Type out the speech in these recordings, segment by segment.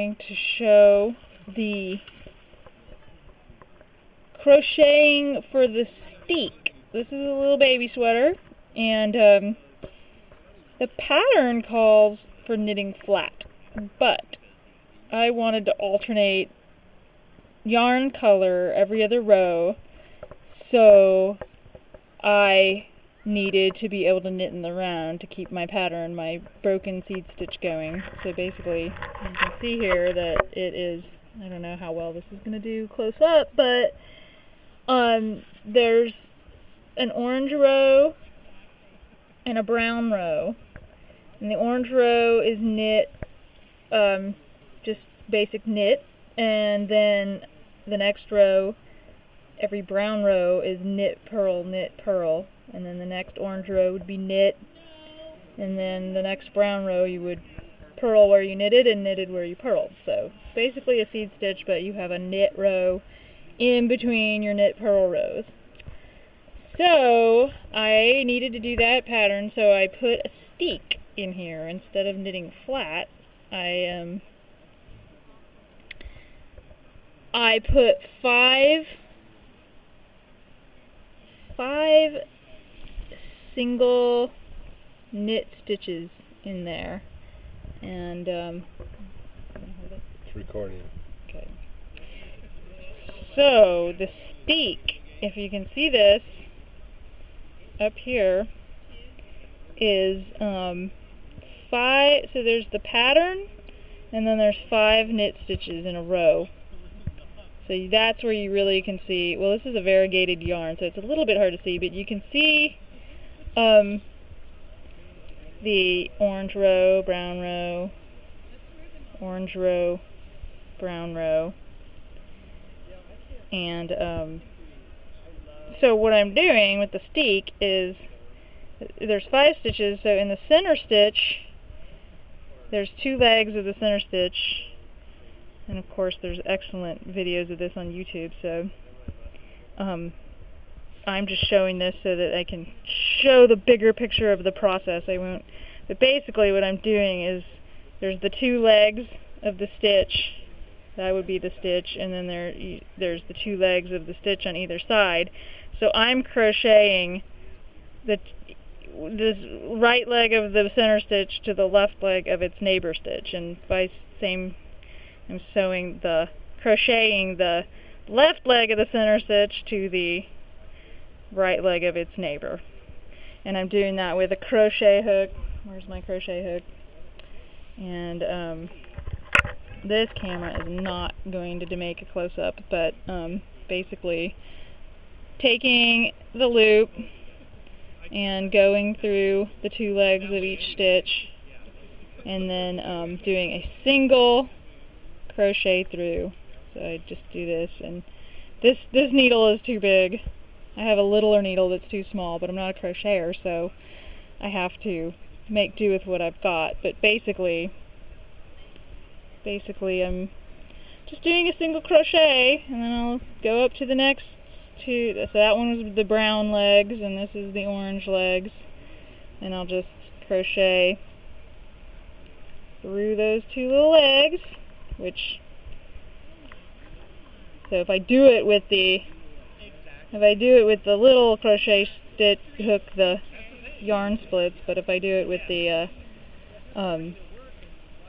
going to show the crocheting for the steek. This is a little baby sweater, and the pattern calls for knitting flat, but I wanted to alternate yarn color every other row, so I needed to be able to knit in the round to keep my pattern, my broken seed stitch going. So basically, you can see here that it is, I don't know how well this is going to do close up, but there's an orange row and a brown row. And the orange row is knit, just basic knit, and then the next row, every brown row is knit, purl, and then the next orange row would be knit, and then the next brown row you would purl where you knitted and knitted where you purled. So basically a seed stitch, but you have a knit row in between your knit purl rows. So I needed to do that pattern, so I put a steek in here instead of knitting flat. I put five single knit stitches in there, and it's recording. Okay. So the steek, if you can see this up here, is five. So there's the pattern, and then there's 5 knit stitches in a row. So that's where you really can see, well, this is a variegated yarn, so it's a little bit hard to see, but you can see the orange row, brown row, orange row, brown row. And so what I'm doing with the steek is, there's 5 stitches, so in the center stitch, there's 2 legs of the center stitch. And of course there's excellent videos of this on YouTube, so I'm just showing this so that I can show the bigger picture of the process. I won't, but basically what I'm doing is, there's the 2 legs of the stitch, that would be the stitch, and then there's the 2 legs of the stitch on either side. So I'm crocheting this right leg of the center stitch to the left leg of its neighbor stitch, and I'm crocheting the left leg of the center stitch to the right leg of its neighbor. And I'm doing that with a crochet hook. Where's my crochet hook? And this camera is not going to make a close-up, but basically taking the loop and going through the 2 legs of each stitch, and then doing a single crochet through. So I just do this, and this needle is too big. I have a littler needle that's too small, but I'm not a crocheter, so I have to make do with what I've got. But basically I'm just doing a single crochet, and then I'll go up to the next 2. So that one was the brown legs, and this is the orange legs, and I'll just crochet through those 2 little legs. So if I do it with the little crochet stitch hook, the yarn splits, but if I do it with the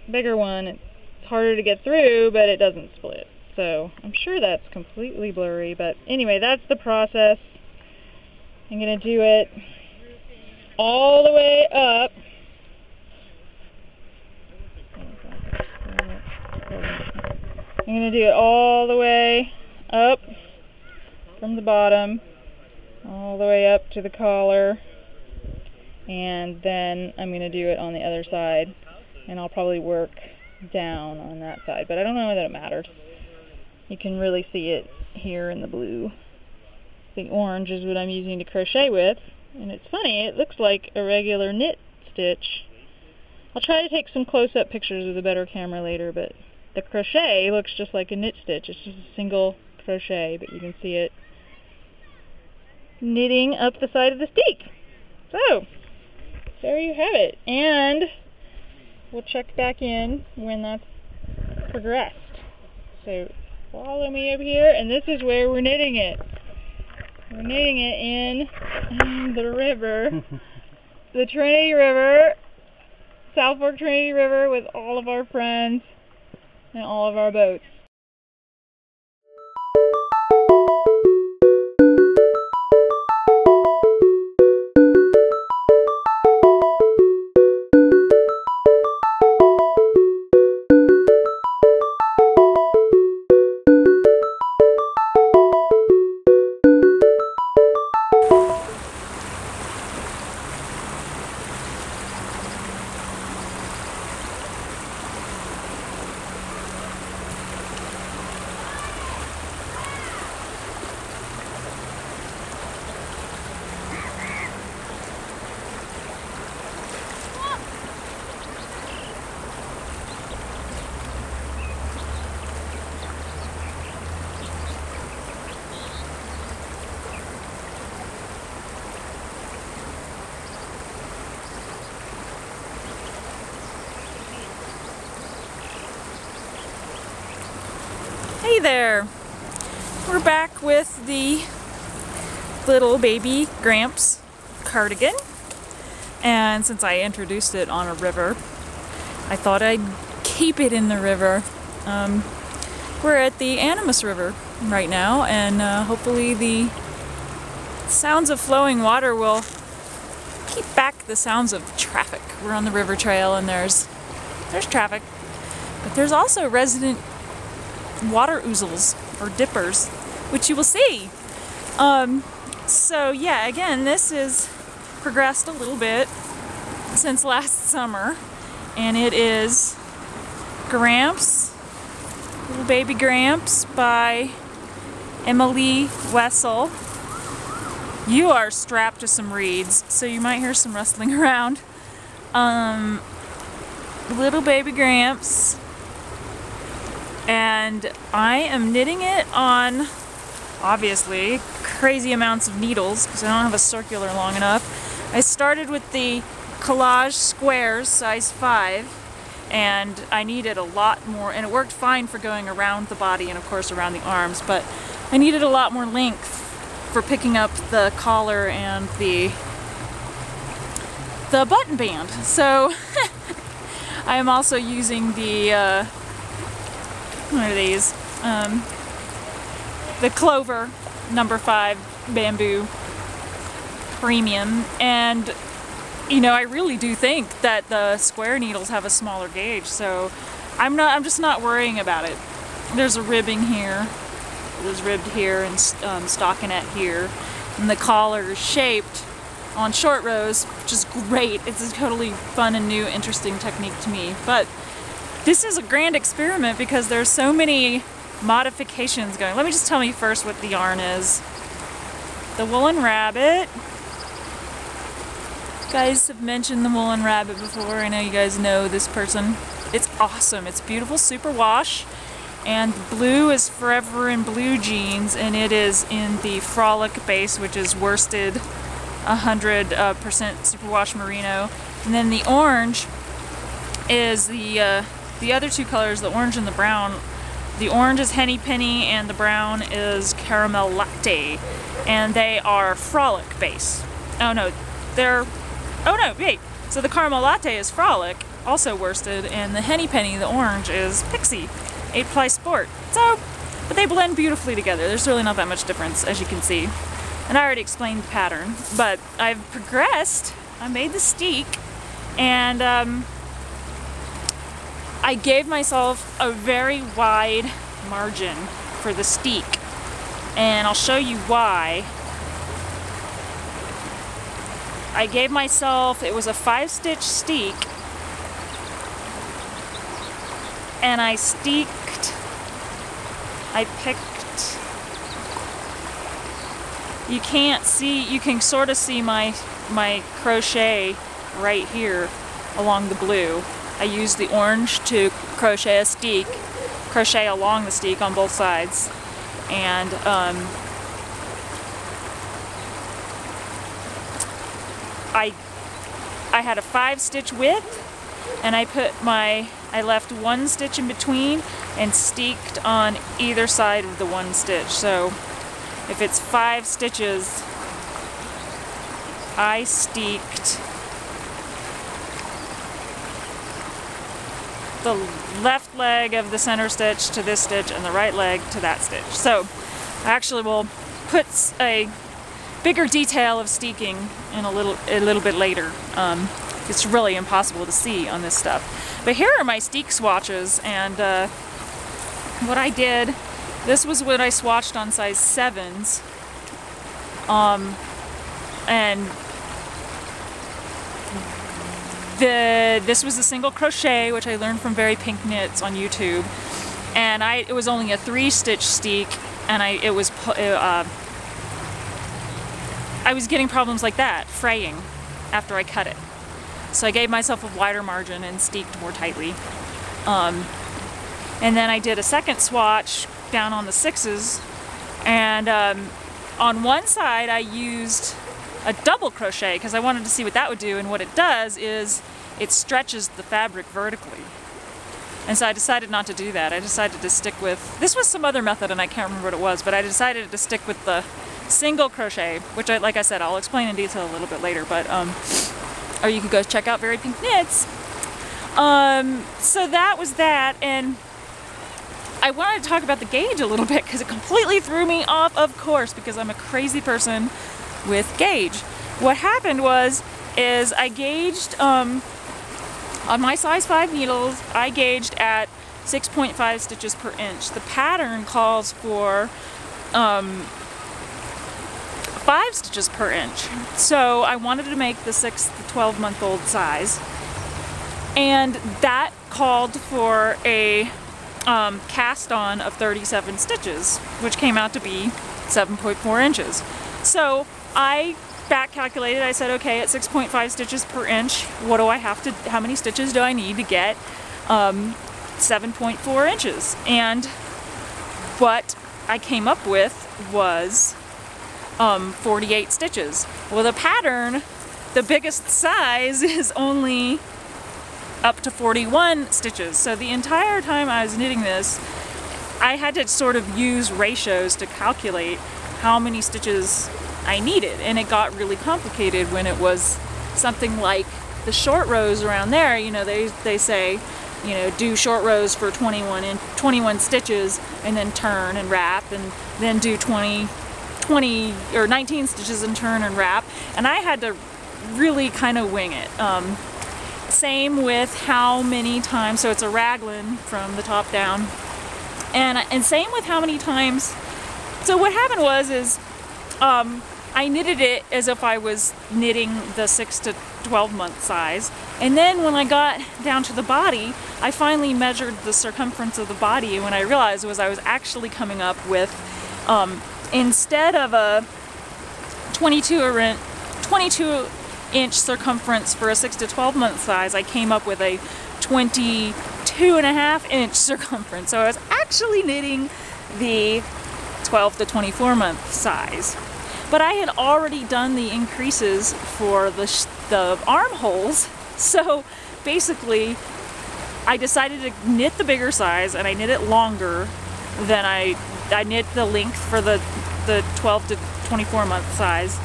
bigger one, it's harder to get through, but it doesn't split. So I'm sure that's completely blurry, but anyway, that's the process. I'm going to do it all the way up. I'm going to do it all the way up from the bottom, all the way up to the collar, and then I'm going to do it on the other side, and I'll probably work down on that side, but I don't know that it matters. You can really see it here in the blue. The orange is what I'm using to crochet with, and it's funny, it looks like a regular knit stitch. I'll try to take some close-up pictures with a better camera later, but the crochet looks just like a knit stitch. It's just a single crochet, but you can see it knitting up the side of the steek. So, there you have it. And we'll check back in when that's progressed. So follow me over here, and this is where we're knitting it. We're knitting it in the river, the Trinity River, South Fork Trinity River, with all of our friends and all of our boats. Hey there! We're back with the little baby Gramps cardigan, and since I introduced it on a river, I thought I'd keep it in the river. We're at the Animas River right now, and hopefully the sounds of flowing water will keep back the sounds of traffic. We're on the river trail and there's traffic, but there's also resident water ouzels or dippers, which you will see. So yeah, again, this has progressed a little bit since last summer, and it is Gramps, Little Baby Gramps by Emily Wessel. You are strapped to some reeds, so you might hear some rustling around. Little Baby Gramps. And I am knitting it on, obviously, crazy amounts of needles because I don't have a circular long enough. I started with the collage squares, size 5, and I needed a lot more, and it worked fine for going around the body and of course around the arms, but I needed a lot more length for picking up the collar and the button band. So I am also using the what are these? The Clover number 5 bamboo premium, and you know, I really do think that the square needles have a smaller gauge, so I'm just not worrying about it. There's a ribbing here, there's ribbed here and stockinette here, and the collar is shaped on short rows, which is great. It's a totally fun and new, interesting technique to me. But this is a grand experiment because there's so many modifications going. Let me just tell you first what the yarn is. The Woolen Rabbit. You guys have mentioned the Woolen Rabbit before. I know you guys know this person. It's awesome. It's beautiful superwash. And blue is Forever in Blue jeans, and it is in the Frolic base, which is worsted 100% superwash merino. And then the orange is the other two colors, the orange and the brown. The orange is Henny Penny and the brown is Caramel Latte, and they are Frolic base. Oh no, wait. So the Caramel Latte is Frolic, also worsted, and the Henny Penny, the orange, is Pixie, 8-ply sport. So, but they blend beautifully together. There's really not that much difference, as you can see. And I already explained the pattern, but I've progressed. I made the steek, and I gave myself a very wide margin for the steek, and I'll show you why. I gave myself, it was a 5-stitch steek, and I picked, you can't see, you can sort of see my crochet right here along the blue. I used the orange to crochet a steek, crochet along the steek on both sides, and I had a 5-stitch width, and I left one stitch in between and steeked on either side of the one stitch. So if it's 5 stitches, I steeked the left leg of the center stitch to this stitch and the right leg to that stitch. So I actually will put a bigger detail of steeking in a little bit later. It's really impossible to see on this stuff. But here are my steek swatches, and what I did, this was what I swatched on size 7s. And this was a single crochet, which I learned from Very Pink Knits on YouTube, and it was only a 3-stitch steek, and I was getting problems like that, fraying after I cut it. So I gave myself a wider margin and steeked more tightly. And then I did a second swatch down on the 6s, and on one side I used a double crochet because I wanted to see what that would do, and what it does is it stretches the fabric vertically. And so I decided not to do that. I decided to stick with, this was some other method and I can't remember what it was, but I decided to stick with the single crochet, which like I said, I'll explain in detail a little bit later, but or you could go check out Very Pink Knits. So that was that, and I wanted to talk about the gauge a little bit because it completely threw me off, of course, because I'm a crazy person with gauge. What happened is I gauged on my size 5 needles, I gauged at 6.5 stitches per inch. The pattern calls for 5 stitches per inch. So I wanted to make the 6 to 12-month-old size, and that called for a cast on of 37 stitches, which came out to be 7.4 inches. So I back calculated, I said, okay, at 6.5 stitches per inch, what do I have to, how many stitches do I need to get 7.4 inches? And what I came up with was 48 stitches. Well, the pattern, the biggest size is only up to 41 stitches. So the entire time I was knitting this, I had to sort of use ratios to calculate how many stitches I needed, and it got really complicated when it was something like the short rows around there. You know, they say, you know, do short rows for 21 stitches and then turn and wrap, and then do 20 or 19 stitches and turn and wrap, and I had to really kind of wing it. Same with how many times, so it's a raglan from the top down, and same with how many times. So what happened was I knitted it as if I was knitting the 6 to 12 month size, and then when I got down to the body, I finally measured the circumference of the body, and when I realized was I was actually coming up with instead of a 22-inch circumference for a 6 to 12 month size, I came up with a 22.5-inch circumference. So I was actually knitting the 12 to 24 month size. But I had already done the increases for the armholes, so basically I decided to knit the bigger size, and I knit it longer than I knit the length for the 12 to 24 month size.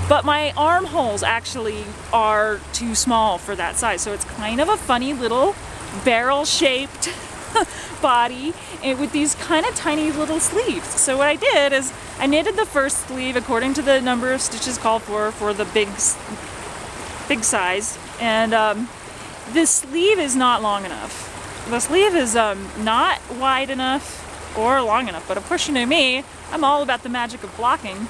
But my armholes actually are too small for that size, so it's kind of a funny little barrel-shaped body with these kind of tiny little sleeves. So what I did is I knitted the first sleeve according to the number of stitches called for the big size, and this sleeve is not long enough. The sleeve is not wide enough or long enough, but of course, you know me, I'm all about the magic of blocking.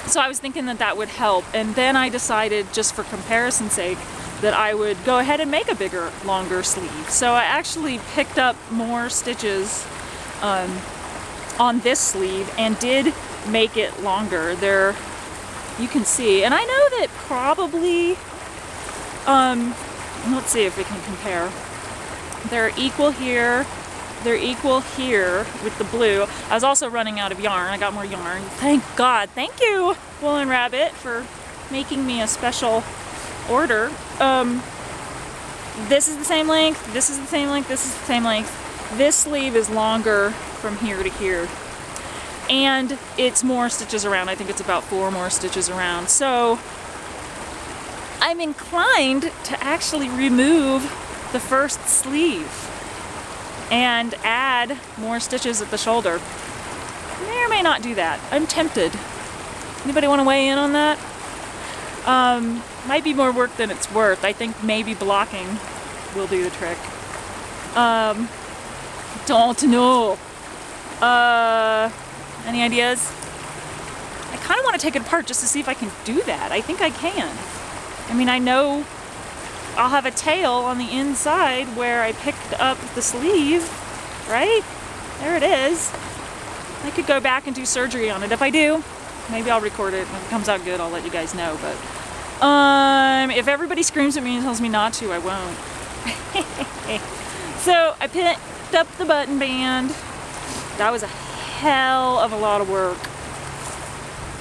So I was thinking that would help, and then I decided, just for comparison's sake, that I would go ahead and make a bigger, longer sleeve. So I actually picked up more stitches on this sleeve and did make it longer. There, you can see, and I know that probably, let's see if we can compare. They're equal here. They're equal here with the blue. I was also running out of yarn. I got more yarn. Thank God. Thank you, Woolen Rabbit, for making me a special order. this is the same length, this is the same length, this is the same length. This sleeve is longer from here to here. And it's more stitches around. I think it's about 4 more stitches around. So I'm inclined to actually remove the first sleeve and add more stitches at the shoulder. May or may not do that. I'm tempted. Anybody want to weigh in on that? Might be more work than it's worth. I think maybe blocking will do the trick. Don't know. Any ideas? I kind of want to take it apart just to see if I can do that. I think I can. I mean, I know I'll have a tail on the inside where I picked up the sleeve, right? There it is. I could go back and do surgery on it. If I do, maybe I'll record it. If it comes out good, I'll let you guys know. But if everybody screams at me and tells me not to, I won't. So I picked up the button band. That was a hell of a lot of work.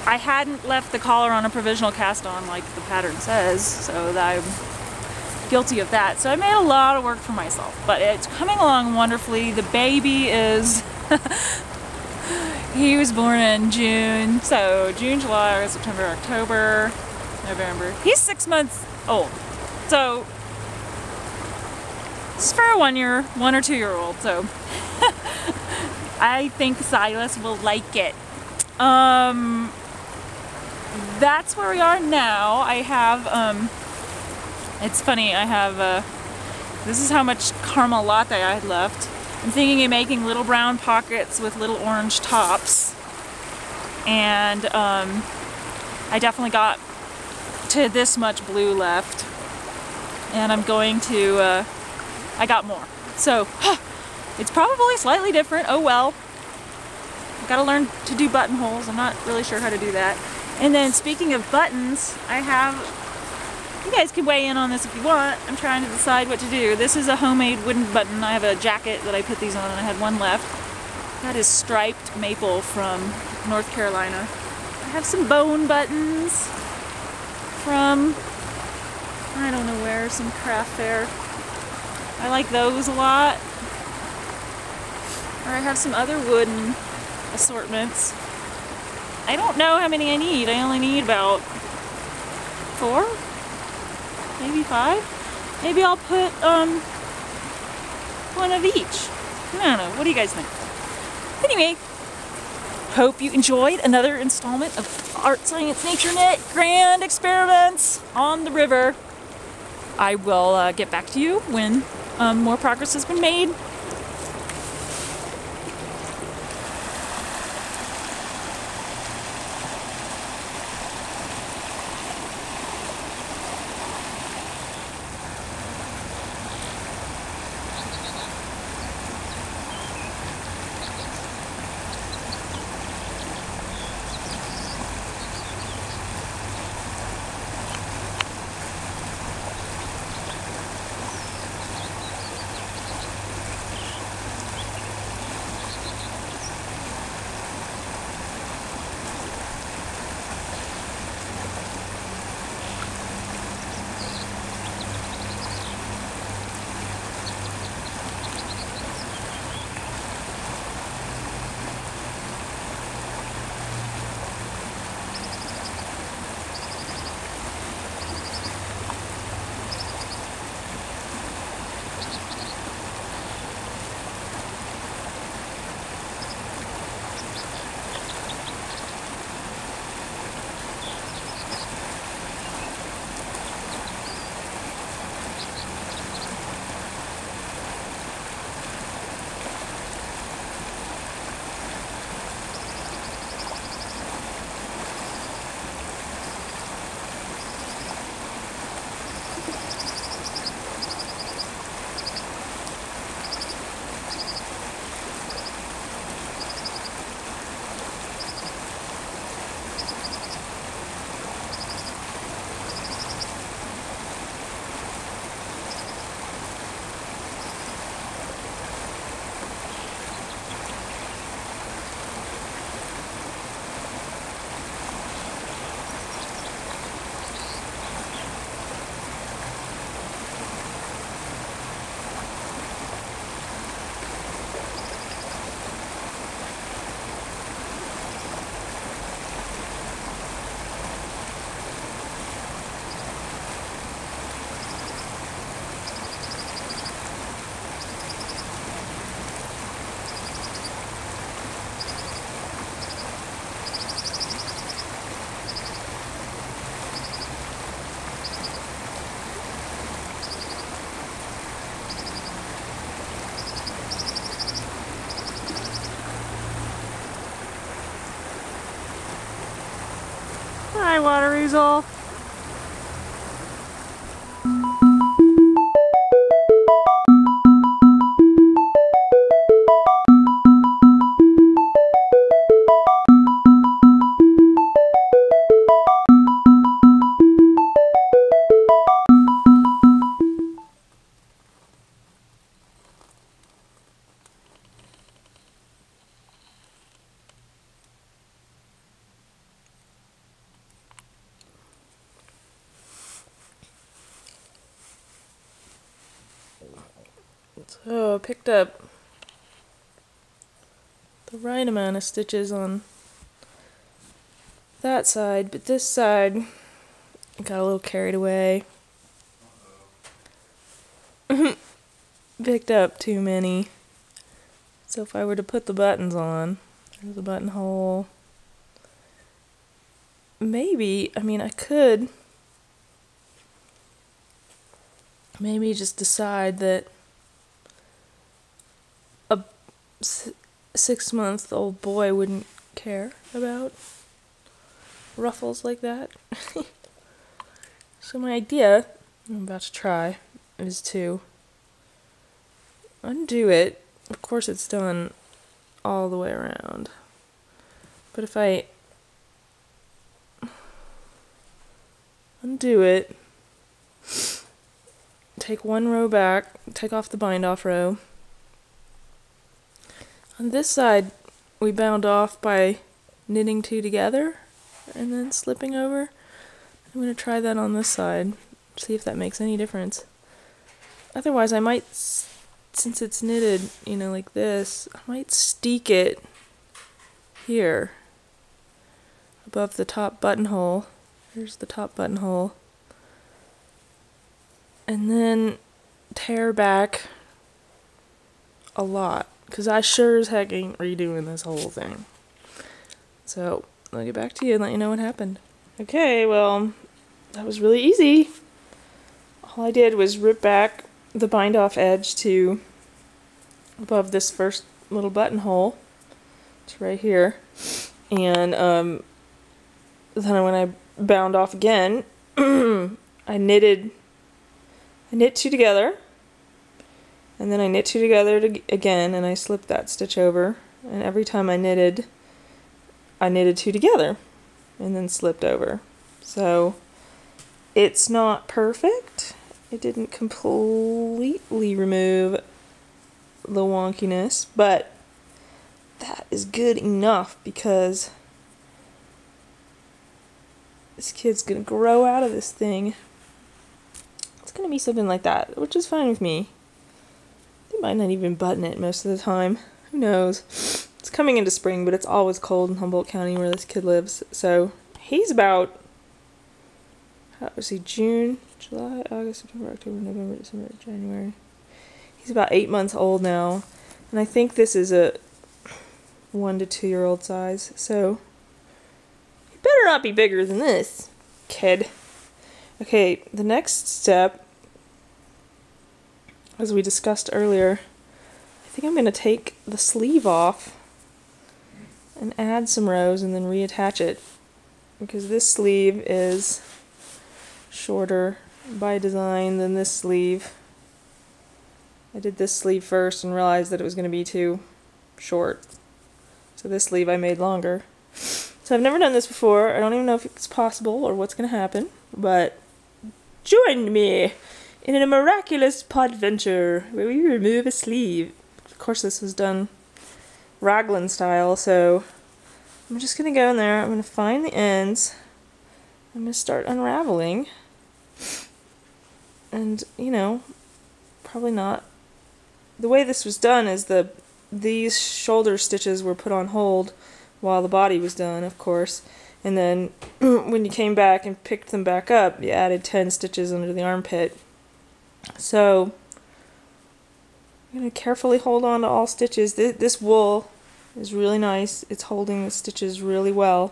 I hadn't left the collar on a provisional cast on like the pattern says, so that I'm guilty of that. So I made a lot of work for myself, but it's coming along wonderfully. The baby is, he was born in June, so June, July, August, September, October, November. He's 6 months old, so it's for a 1 or 2 year old, so I think Silas will like it. That's where we are now. I have, it's funny, I have, this is how much caramel latte I had left. I'm thinking of making little brown pockets with little orange tops. And I definitely got to this much blue left. And I'm going to, I got more. So, it's probably slightly different. Oh well. I've got to learn to do buttonholes. I'm not really sure how to do that. And then speaking of buttons, I have, you guys can weigh in on this if you want. I'm trying to decide what to do. This is a homemade wooden button. I have a jacket that I put these on and I had one left. That is striped maple from North Carolina. I have some bone buttons from, I don't know where, some craft fair. I like those a lot. Or I have some other wooden assortments. I don't know how many I need. I only need about 4, maybe 5. Maybe I'll put one of each. I don't know. What do you guys think? Anyway, hope you enjoyed another installment of Art, Science, Nature, Knit Grand Experiments on the River. I will get back to you when more progress has been made. Hi, water weasel. So I picked up the right amount of stitches on that side, but this side I got a little carried away. Picked up too many. So if I were to put the buttons on, there's a buttonhole. Maybe, I mean, I could maybe just decide that a 6-month-old boy wouldn't care about ruffles like that. So my idea, I'm about to try, is to undo it. Of course it's done all the way around. But if I undo it, take one row back, take off the bind off row. On this side, we bound off by knitting 2 together and then slipping over. I'm going to try that on this side, see if that makes any difference. Otherwise, I might, since it's knitted, you know, like this, I might steek it here above the top buttonhole. Here's the top buttonhole. And then tear back a lot, because I sure as heck ain't redoing this whole thing. So, I'll get back to you and let you know what happened. Okay, well, that was really easy. All I did was rip back the bind off edge to above this first little buttonhole. It's right here. And then when I bound off again, I knit 2 together, and then I knit 2 together again, and I slipped that stitch over, and every time I knitted 2 together and then slipped over. So it's not perfect. It didn't completely remove the wonkiness, but that is good enough, because this kid's gonna grow out of this thing. It's gonna be something like that, which is fine with me. They might not even button it most of the time. Who knows? It's coming into spring, but it's always cold in Humboldt County where this kid lives. So he's about, how was he, June, July, August, September, October, November, December, January. He's about 8 months old now, and I think this is a 1 to 2 year old size. So he better not be bigger than this, kid. Okay, the next step, as we discussed earlier, I think I'm going to take the sleeve off and add some rows and then reattach it, because this sleeve is shorter by design than this sleeve. I did this sleeve first and realized that it was going to be too short, so this sleeve I made longer. So I've never done this before. I don't even know if it's possible or what's going to happen, but join me in a miraculous podventure where we remove a sleeve. Of course, this was done raglan style, so I'm just going to go in there, I'm going to find the ends, I'm going to start unraveling, and, you know, probably not. The way this was done is these shoulder stitches were put on hold while the body was done, of course, and then when you came back and picked them back up, you added 10 stitches under the armpit. So I'm going to carefully hold on to all stitches. This wool is really nice. It's holding the stitches really well,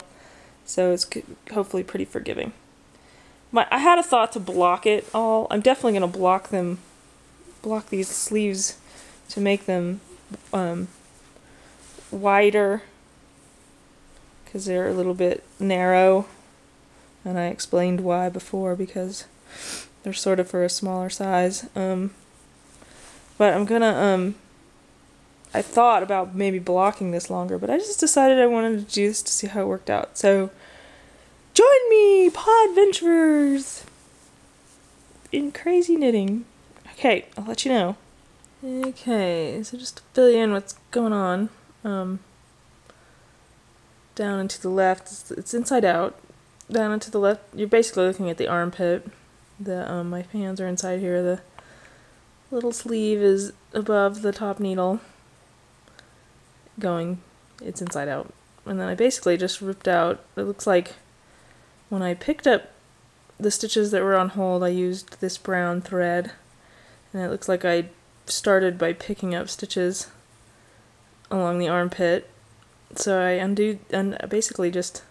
so it's hopefully pretty forgiving. I had a thought to block it all. I'm definitely going to block these sleeves to make them wider, because they're a little bit narrow and I explained why before, because they're sort of for a smaller size. But I'm gonna, I thought about maybe blocking this longer, but I just decided I wanted to do this to see how it worked out. So, join me, Pod Adventurers, in crazy knitting. Okay, I'll let you know. Okay, so just to fill you in what's going on, down and to the left, it's inside out. Down and to the left, you're basically looking at the armpit. My hands are inside here. The little sleeve is above the top needle. It's inside out. And then I basically just ripped out, it looks like when I picked up the stitches that were on hold, I used this brown thread. And it looks like I started by picking up stitches along the armpit. So I basically just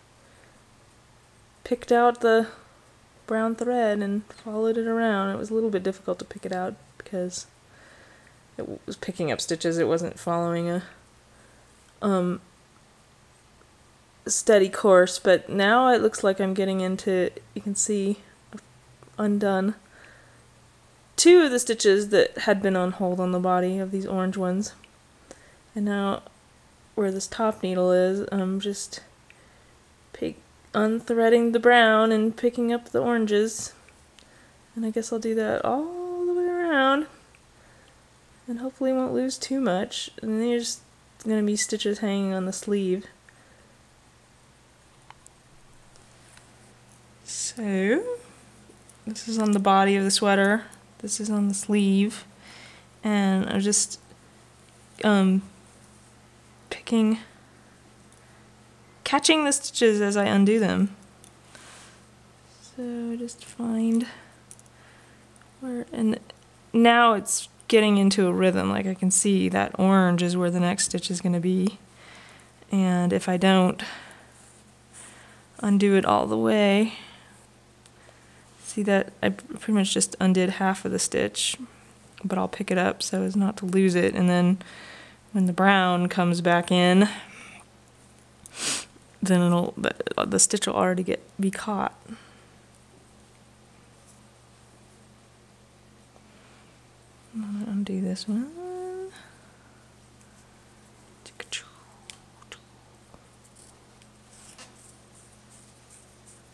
picked out the brown thread and followed it around. It was a little bit difficult to pick it out because it was picking up stitches. It wasn't following a steady course, but now it looks like I'm getting into, you can see, undone 2 of the stitches that had been on hold on the body of these orange ones. And now where this top needle is, I'm just unthreading the brown and picking up the oranges. And I guess I'll do that all the way around. And hopefully won't lose too much. And then there's going to be stitches hanging on the sleeve. So, this is on the body of the sweater. This is on the sleeve. And I'm just catching the stitches as I undo them. So just find where, and now it's getting into a rhythm. Like I can see that orange is where the next stitch is going to be. And if I don't undo it all the way, see that I pretty much just undid half of the stitch, but I'll pick it up so as not to lose it. And then when the brown comes back in, then the stitch will already be caught. I'm gonna undo this one.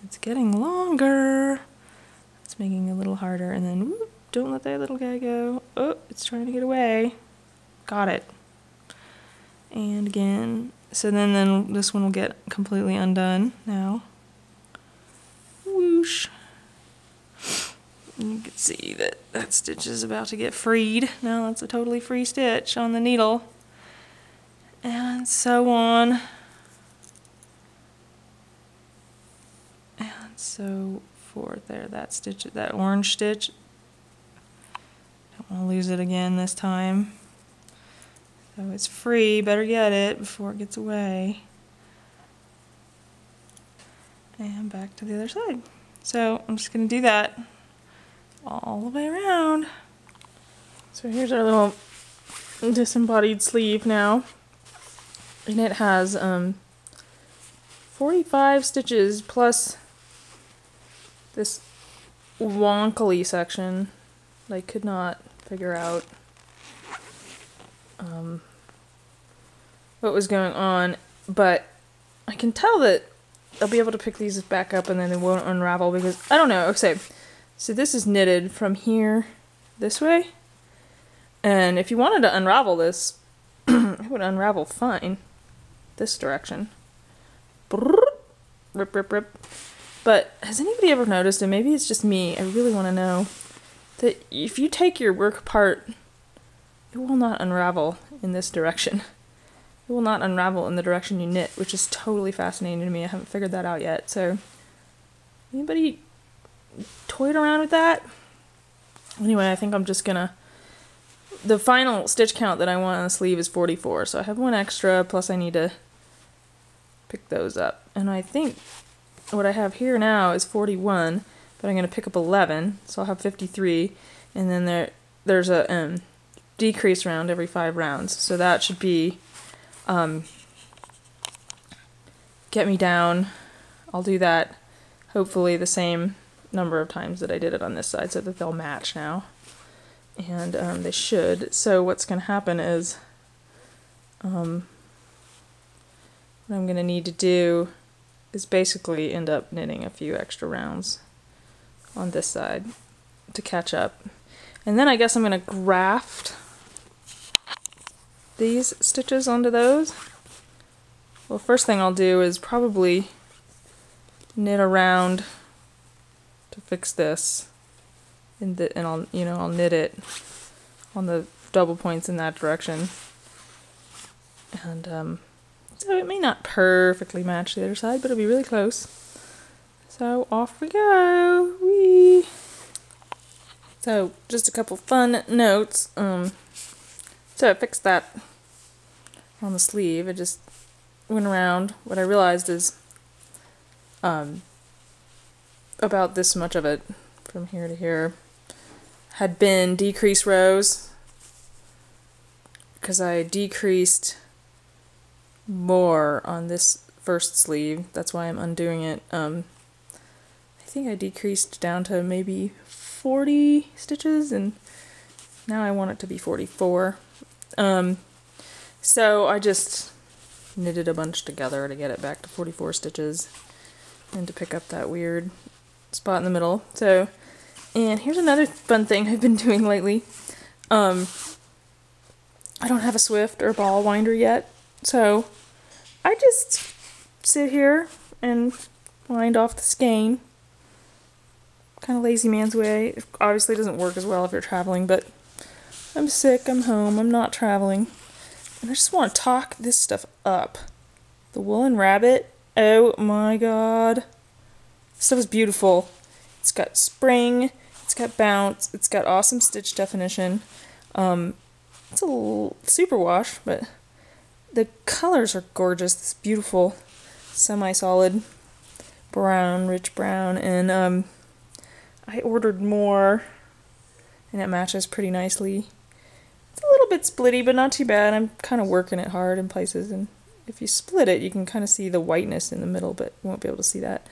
It's getting longer. It's making it a little harder, and then whoop, don't let that little guy go. Oh, it's trying to get away. Got it. And again. So then this one will get completely undone now. Whoosh. You can see that that stitch is about to get freed. Now that's a totally free stitch on the needle. And so on. And so forth there. That stitch, that orange stitch. Don't want to lose it again this time. So it's free, better get it before it gets away. And back to the other side. So I'm just going to do that all the way around. So here's our little disembodied sleeve now. And it has 45 stitches plus this wonkily section that I could not figure out what was going on, but I can tell that I'll be able to pick these back up and then they won't unravel because, I don't know, okay, so this is knitted from here this way, and if you wanted to unravel this, it would unravel fine this direction. Rip, rip, rip. But has anybody ever noticed, and maybe it's just me, I really want to know, that if you take your work apart, it will not unravel in this direction. It will not unravel in the direction you knit, which is totally fascinating to me. I haven't figured that out yet. So, anybody toyed around with that? Anyway, I think I'm just gonna... The final stitch count that I want on the sleeve is 44, so I have one extra, plus I need to pick those up. And I think what I have here now is 41, but I'm gonna pick up 11, so I'll have 53, and then there's a decrease round every 5 rounds, so that should be get me down. I'll do that, hopefully the same number of times that I did it on this side so that they'll match now. And they should. So what's going to happen is what I'm going to need to do is basically end up knitting a few extra rounds on this side to catch up. And then I guess I'm going to graft these stitches onto those. Well, first thing I'll do is probably knit around to fix this, and I'll knit it on the double points in that direction. And so it may not perfectly match the other side, but it'll be really close. So off we go. Whee! So just a couple fun notes. So I fixed that on the sleeve. I just went around. What I realized is about this much of it from here to here had been decreased rows because I decreased more on this first sleeve. That's why I'm undoing it. I think I decreased down to maybe 40 stitches, and now I want it to be 44. So I just knitted a bunch together to get it back to 44 stitches and to pick up that weird spot in the middle. So, and here's another fun thing I've been doing lately. I don't have a Swift or ball winder yet, so I just sit here and wind off the skein. Kind of lazy man's way. It obviously doesn't work as well if you're traveling, but I'm sick, I'm home, I'm not traveling. And I just want to talk this stuff up. The woolen rabbit, oh my god. This stuff is beautiful. It's got spring, it's got bounce, it's got awesome stitch definition. It's a little superwash, but the colors are gorgeous. This beautiful semi-solid brown, rich brown, and I ordered more, and it matches pretty nicely. It's a little bit splitty, but not too bad. I'm kind of working it hard in places, and if you split it, you can kind of see the whiteness in the middle, but you won't be able to see that.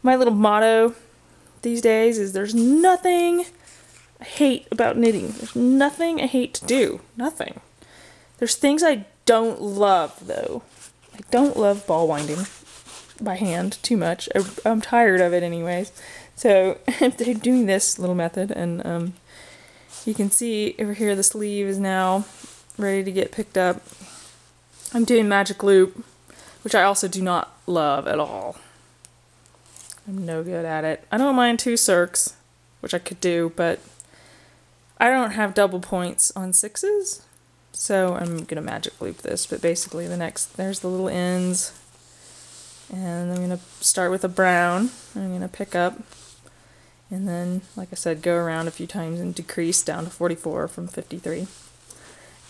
My little motto these days is there's nothing I hate about knitting. There's nothing I hate to do. Nothing. There's things I don't love, though. I don't love ball winding by hand too much. I'm tired of it anyways. So I'm doing this little method, and you can see over here the sleeve is now ready to get picked up. I'm doing magic loop, which I also do not love at all. I'm no good at it. I don't mind 2 circs, which I could do, but I don't have double points on 6s, so I'm gonna magic loop this. But basically there's the little ends, and I'm gonna start with a brown. I'm gonna pick up, and then, like I said, go around a few times and decrease down to 44 from 53.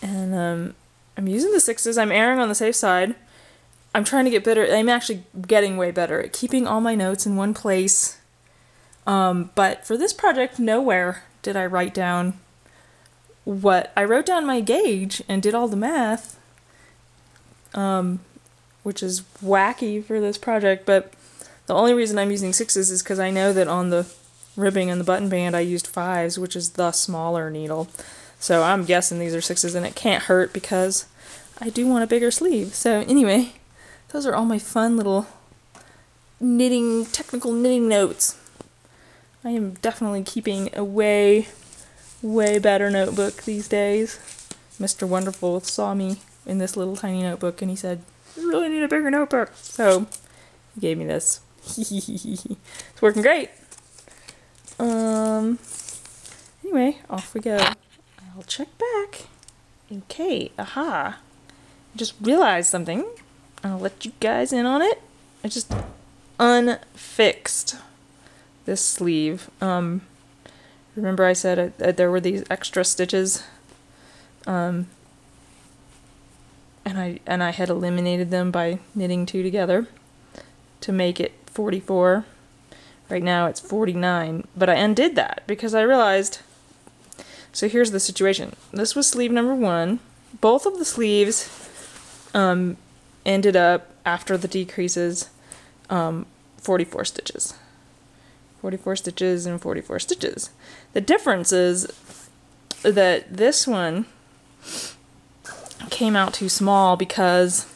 And I'm using the 6s. I'm erring on the safe side. I'm trying to get better. I'm actually getting way better at keeping all my notes in one place. But for this project, nowhere did I write down what I wrote down my gauge and did all the math, which is wacky for this project. But the only reason I'm using 6s is because I know that on the ribbing and the button band I used 5s, which is the smaller needle. So I'm guessing these are 6s, and it can't hurt because I do want a bigger sleeve. So anyway, those are all my fun little technical knitting notes. I am definitely keeping a way better notebook these days. Mr. Wonderful saw me in this little tiny notebook, and he said, "You really need a bigger notebook." So he gave me this. It's working great. Anyway, off we go. I'll check back. Okay, aha. I just realized something. I'll let you guys in on it. I just unfixed this sleeve. Remember I said there were these extra stitches, and I had eliminated them by knitting 2 together to make it 44. Right now it's 49, but I undid that because I realized. So here's the situation. This was sleeve number 1. Both of the sleeves ended up, after the decreases, 44 stitches. 44 stitches and 44 stitches. The difference is that this one came out too small because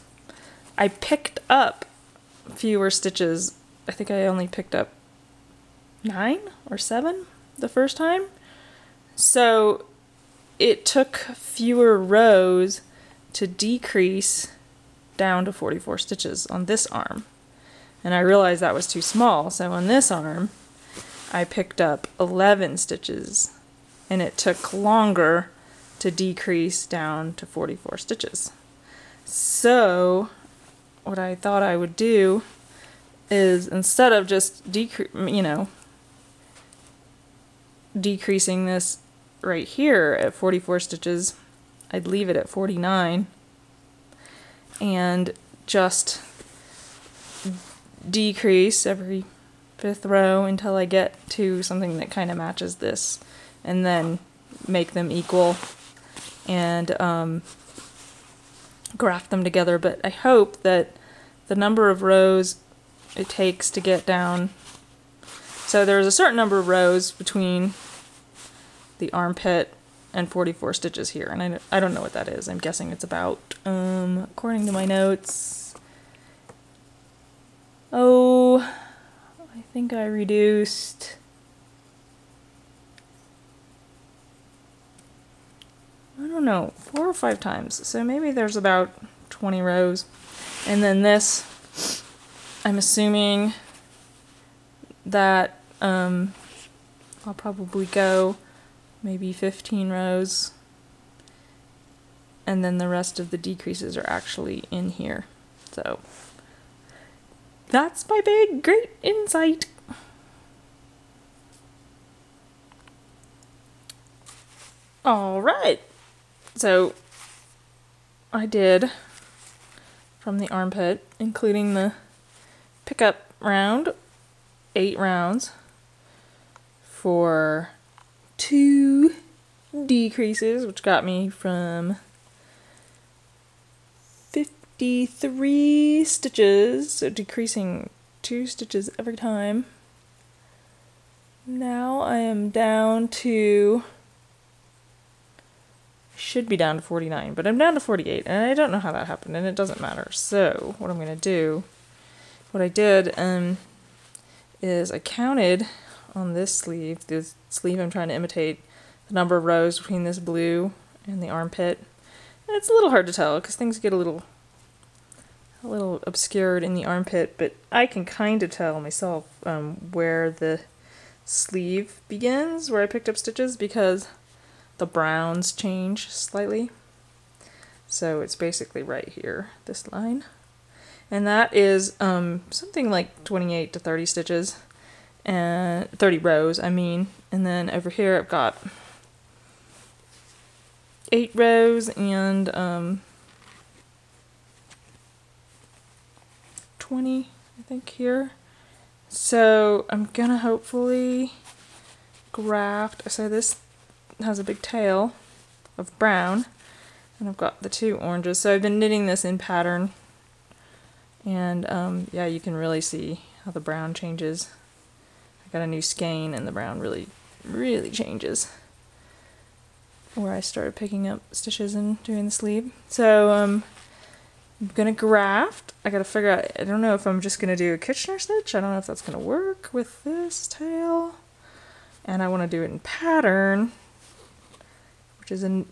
I picked up fewer stitches. I think I only picked up 9 or 7 the first time. So it took fewer rows to decrease down to 44 stitches on this arm. And I realized that was too small. So on this arm, I picked up 11 stitches and it took longer to decrease down to 44 stitches. So what I thought I would do is, instead of just decreasing this right here at 44 stitches, I'd leave it at 49 and just decrease every 5th row until I get to something that kind of matches this, and then make them equal and graft them together. But I hope that the number of rows it takes to get down, so there's a certain number of rows between the armpit and 44 stitches here, and I don't know what that is. I'm guessing it's about, according to my notes, I think I reduced, I don't know, 4 or 5 times. So maybe there's about 20 rows. And then this, I'm assuming that I'll probably go maybe 15 rows. And then the rest of the decreases are actually in here. So that's my big, great insight. All right. So I did from the armpit, including the pickup round, 8 rounds for 2 decreases, which got me from 53 stitches, so decreasing 2 stitches every time. Now I am down to, should be down to 49, but I'm down to 48, and I don't know how that happened, and it doesn't matter. So what I'm going to do, what I did is I counted on this sleeve, the sleeve I'm trying to imitate, the number of rows between this blue and the armpit. And it's a little hard to tell because things get a little obscured in the armpit, but I can kind of tell myself where the sleeve begins, where I picked up stitches, because the browns change slightly. So it's basically right here, this line. And that is something like 28 to 30 stitches, and 30 rows, I mean. And then over here I've got 8 rows and 20, I think, here. So I'm gonna hopefully graft, so this has a big tail of brown, and I've got the 2 oranges. So I've been knitting this in pattern, and yeah, you can really see how the brown changes. I got a new skein and the brown really changes where I started picking up stitches and doing the sleeve. So I'm gonna graft. I gotta figure out, I don't know if I'm just gonna do a Kitchener stitch. I don't know if that's gonna work with this tail, and I want to do it in pattern, which is in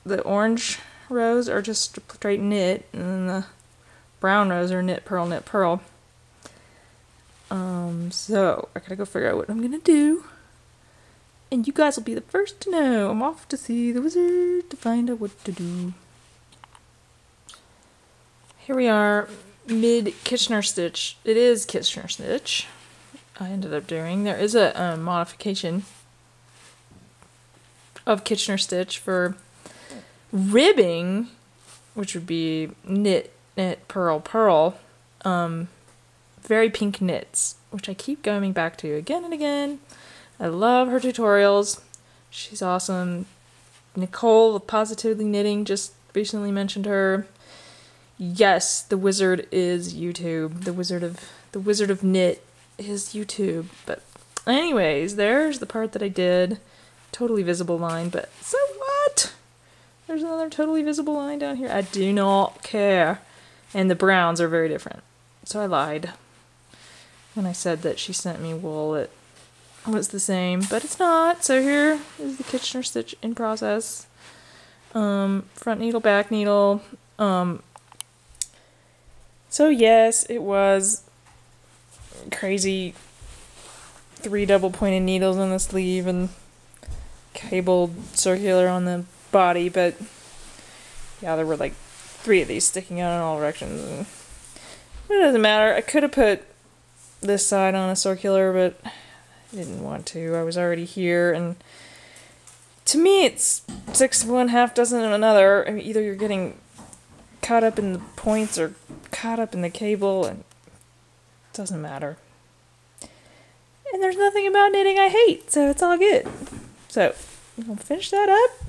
the orange rows are just straight knit, and then the brown rows are knit, purl, knit, purl. So I gotta go figure out what I'm gonna do, and you guys will be the first to know. I'm off to see the wizard to find out what to do. Here we are, mid Kitchener stitch. It is Kitchener stitch I ended up doing. There is a modification of Kitchener stitch for ribbing, which would be knit, knit, purl, purl. Very pink knits, which I keep going back to again and again. I love her tutorials. She's awesome. Nicole of Positively Knitting just recently mentioned her. Yes, the wizard is YouTube. The wizard of knit is YouTube. But anyways, there's the part that I did. Totally visible line, but so what? There's another totally visible line down here. I do not care. And the browns are very different. So I lied when I said that she sent me wool that was the same, but it's not. So here is the Kitchener stitch in process. Front needle, back needle. So yes, it was crazy 3 double pointed needles on the sleeve and cabled circular on the body, but yeah, there were like 3 of these sticking out in all directions, and it doesn't matter. I could have put this side on a circular, but I didn't want to. I was already here, and to me it's 6 of one, half dozen of another. I mean, either you're getting caught up in the points or caught up in the cable, and it doesn't matter. And there's nothing about knitting I hate, so it's all good. So, I'm going to finish that up.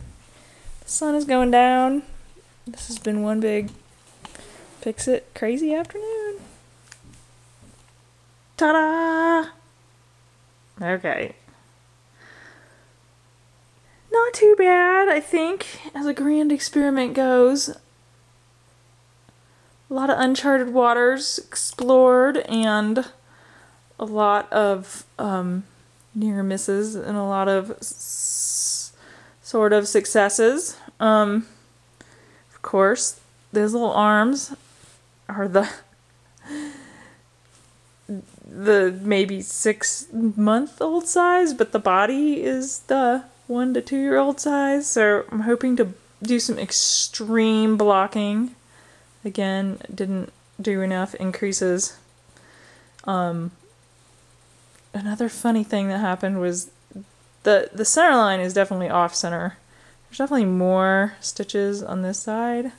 The sun is going down. This has been one big fix-it crazy afternoon. Ta-da! Okay. Not too bad, I think, as a grand experiment goes. A lot of uncharted waters explored, and a lot of near misses and a lot of sort of successes. Of course, those little arms are the maybe 6-month-old size, but the body is the 1 to 2-year-old size. So I'm hoping to do some extreme blocking. Again, didn't do enough increases. Another funny thing that happened was the center line is definitely off center. There's definitely more stitches on this side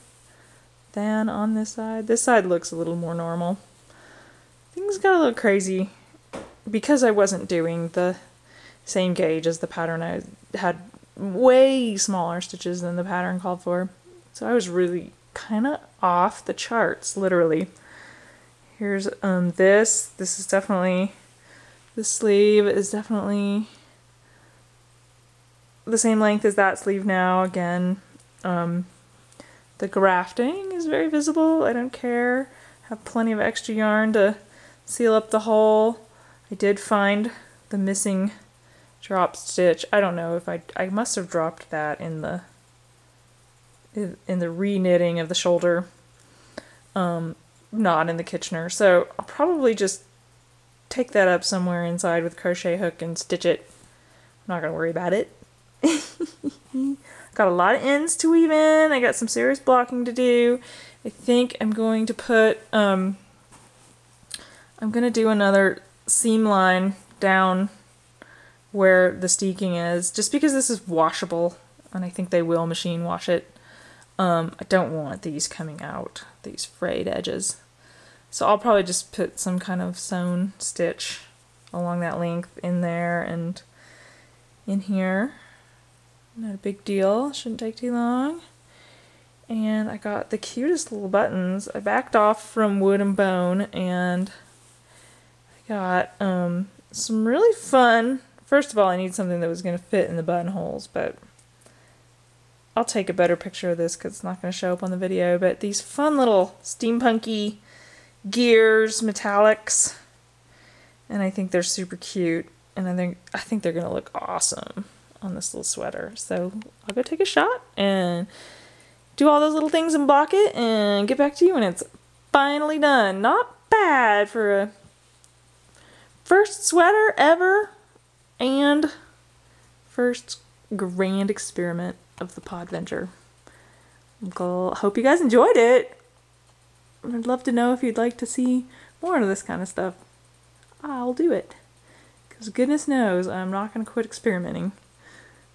than on this side. This side looks a little more normal. Things got a little crazy because I wasn't doing the same gauge as the pattern. I had way smaller stitches than the pattern called for. So I was really kind of off the charts, literally. Here's this is definitely, the sleeve is definitely the same length as that sleeve now. Again, the grafting is very visible. I don't care. Have plenty of extra yarn to seal up the hole. I did find the missing drop stitch. I don't know if I must have dropped that in the re-knitting of the shoulder, not in the Kitchener. So I'll probably just take that up somewhere inside with crochet hook and stitch it. I'm not gonna worry about it. Got a lot of ends to weave in. I got some serious blocking to do. I think I'm going to put I'm gonna do another seam line down where the steeking is, just because this is washable and I think they will machine wash it. I don't want these coming out, these frayed edges. So I'll probably just put some kind of sewn stitch along that length in there and in here. Not a big deal, shouldn't take too long. And I got the cutest little buttons. I backed off from wood and bone, and I got some really fun. First of all, I need something that was going to fit in the buttonholes, but I'll take a better picture of this because it's not going to show up on the video. But these fun little steampunky gears, metallics, and I think they're super cute, and I think they're going to look awesome on this little sweater. So I'll go take a shot and do all those little things and block it and get back to you when it's finally done. Not bad for a first sweater ever and first grand experiment of the pod venture. Hope you guys enjoyed it. I'd love to know if you'd like to see more of this kind of stuff. I'll do it, because goodness knows I'm not going to quit experimenting.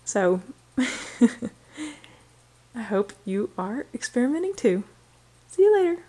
So I hope you are experimenting too. See you later.